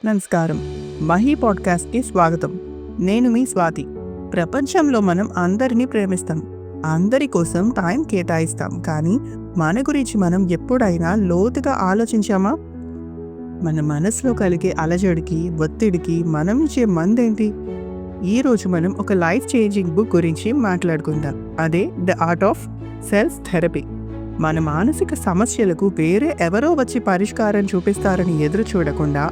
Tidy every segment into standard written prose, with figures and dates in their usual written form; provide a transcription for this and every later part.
నమస్కారం. మహీ పాడ్కాస్ట్కి స్వాగతం. నేను మీ స్వాతి. ప్రపంచంలో మనం అందరినీ ప్రేమిస్తాం, అందరి కోసం టైం కేటాయిస్తాం. కానీ మన గురించి మనం ఎప్పుడైనా లోతుగా ఆలోచించామా? మన మనసులో కలిగే అలజడికి, ఒత్తిడికి మనం ఇచ్చే మందేంటి? ఈరోజు మనం ఒక లైఫ్ చేంజింగ్ బుక్ గురించి మాట్లాడుకుందాం. అదే the art of self therapy. మన మానసిక సమస్యలకు వేరే ఎవరో వచ్చి పరిష్కారం చూపిస్తారని ఎదురు చూడకుండా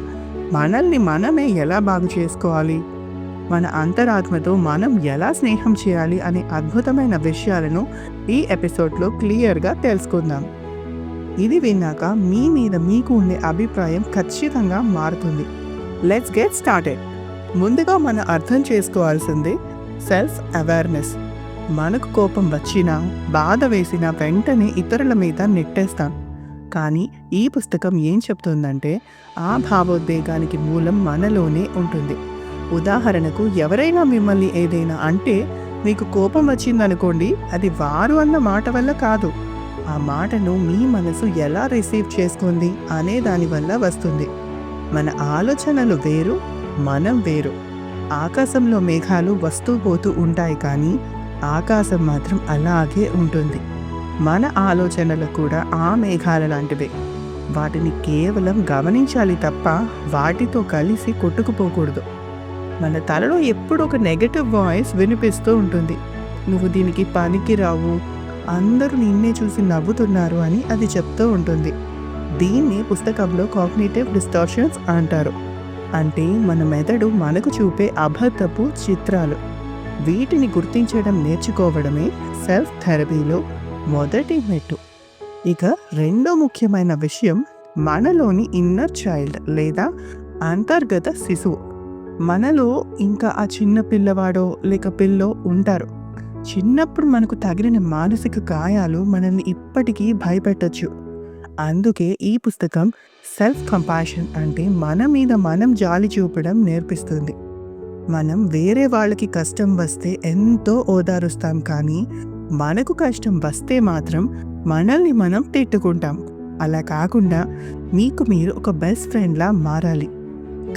మనల్ని మనమే ఎలా బాగు చేసుకోవాలి, మన అంతరాత్మతో మనం ఎలా స్నేహం చేయాలి అనే అద్భుతమైన విషయాలను ఈ ఎపిసోడ్లో క్లియర్గా తెలుసుకుందాం. ఇది విన్నాక మీ మీద మీకు ఉండే అభిప్రాయం ఖచ్చితంగా మారుతుంది. Let's get started. ముందుగా మనం అర్థం చేసుకోవాల్సింది సెల్ఫ్ అవేర్నెస్. మనకు కోపం వచ్చినా, బాధ వేసినా వెంటనే ఇతరుల మీద నెట్టేస్తాం. కానీ ఈ పుస్తకం ఏం చెప్తుందంటే ఆ భావోద్వేగానికి మూలం మనలోనే ఉంటుంది. ఉదాహరణకు, ఎవరైనా మిమ్మల్ని ఏదైనా అంటే మీకు కోపం వచ్చిందనుకోండి, అది వారు అన్న మాట వల్ల కాదు, ఆ మాటను మీ మనసు ఎలా రిసీవ్ చేసుకుంది అనే దాని వల్ల వస్తుంది. మన ఆలోచనలు వేరు, మనం వేరు. ఆకాశంలో మేఘాలు వస్తూ పోతూ ఉంటాయి, కానీ ఆకాశం మాత్రం అలాగే ఉంటుంది. మన ఆలోచనలు కూడా ఆ మేఘాల లాంటివే. వాటిని కేవలం గమనించాలి తప్ప వాటితో కలిసి కొట్టుకుపోకూడదు. మన తలలో ఎప్పుడు ఒక నెగటివ్ వాయిస్ వినిపిస్తూ ఉంటుంది. నువ్వు దీనికి పనికి రావు, అందరూ నిన్నే చూసి నవ్వుతున్నారు అని అది చెప్తూ ఉంటుంది. దీన్ని పుస్తకంలో కాగ్నిటివ్ డిస్టార్షన్స్ అంటారు. అంటే మన మెదడు మనకు చూపే అబద్ధపు చిత్రాలు. వీటిని గుర్తించడం నేర్చుకోవడమే సెల్ఫ్ థెరపీలో మొదటి మెట్టు. ఇక రెండో ముఖ్యమైన విషయం మనలోని ఇన్నర్ చైల్డ్ లేదా అంతర్గత శిశువు. మనలో ఇంకా ఆ చిన్న పిల్లవాడో లేక పిల్లో ఉంటారు. చిన్నప్పుడు మనకు తగిలిన మానసిక గాయాలు మనల్ని ఇప్పటికీ భయపెట్టచ్చు. అందుకే ఈ పుస్తకం సెల్ఫ్ కంపాషన్ అంటే మన మీద మనం జాలి చూపడం నేర్పిస్తుంది. మనం వేరే వాళ్ళకి కష్టం వస్తే ఎంతో ఓదారుస్తాం, కానీ మనకు కష్టం వస్తే మాత్రం మనల్ని మనం తిట్టుకుంటాం. అలా కాకుండా మీకు మీరు ఒక బెస్ట్ ఫ్రెండ్లా మారాలి.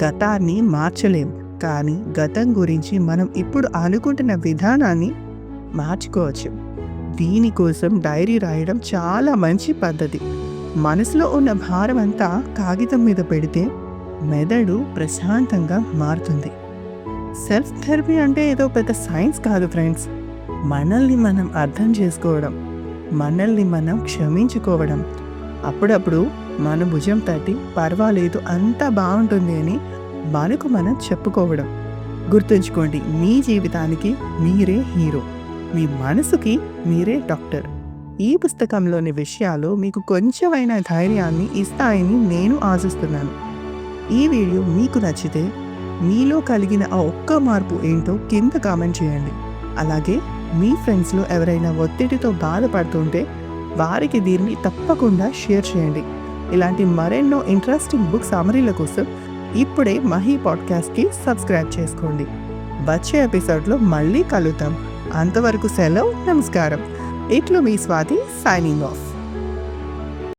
గతాన్ని మార్చలేం, కానీ గతం గురించి మనం ఇప్పుడు అనుకుంటున్న విధానాన్ని మార్చుకోవచ్చు. దీనికోసం డైరీ రాయడం చాలా మంచి పద్ధతి. మనసులో ఉన్న భారం అంతా కాగితం మీద పెడితే మెదడు ప్రశాంతంగా మారుతుంది. సెల్ఫ్ థెరపీ అంటే ఏదో పెద్ద సైన్స్ కాదు ఫ్రెండ్స్. మనల్ని మనం అర్థం చేసుకోవడం, మనల్ని మనం క్షమించుకోవడం, అప్పుడప్పుడు మన భుజం తట్టి పర్వాలేదు అంతా బాగుంటుంది అని మనకు మనం చెప్పుకోవడం. గుర్తుంచుకోండి, మీ జీవితానికి మీరే హీరో, మీ మనసుకి మీరే డాక్టర్. ఈ పుస్తకంలోని విషయాలు మీకు కొంచెమైనా ధైర్యాన్ని ఇస్తాయని నేను ఆశిస్తున్నాను. ఈ వీడియో మీకు నచ్చితే మీలో కలిగిన ఆ ఒక్క మార్పు ఏంటో కింద కామెంట్ చేయండి. అలాగే మీ ఫ్రెండ్స్లో ఎవరైనా ఒత్తిడితో బాధపడుతుంటే వారికి దీన్ని తప్పకుండా షేర్ చేయండి. ఇలాంటి మరెన్నో ఇంట్రెస్టింగ్ బుక్ సమరీల కోసం ఇప్పుడే మహీ పాడ్కాస్ట్కి సబ్స్క్రైబ్ చేసుకోండి. వచ్చే ఎపిసోడ్లో మళ్ళీ కలుద్దాం. అంతవరకు సెలవు. నమస్కారం. ఇట్లు మీ స్వాతి, సైనింగ్ ఆఫ్.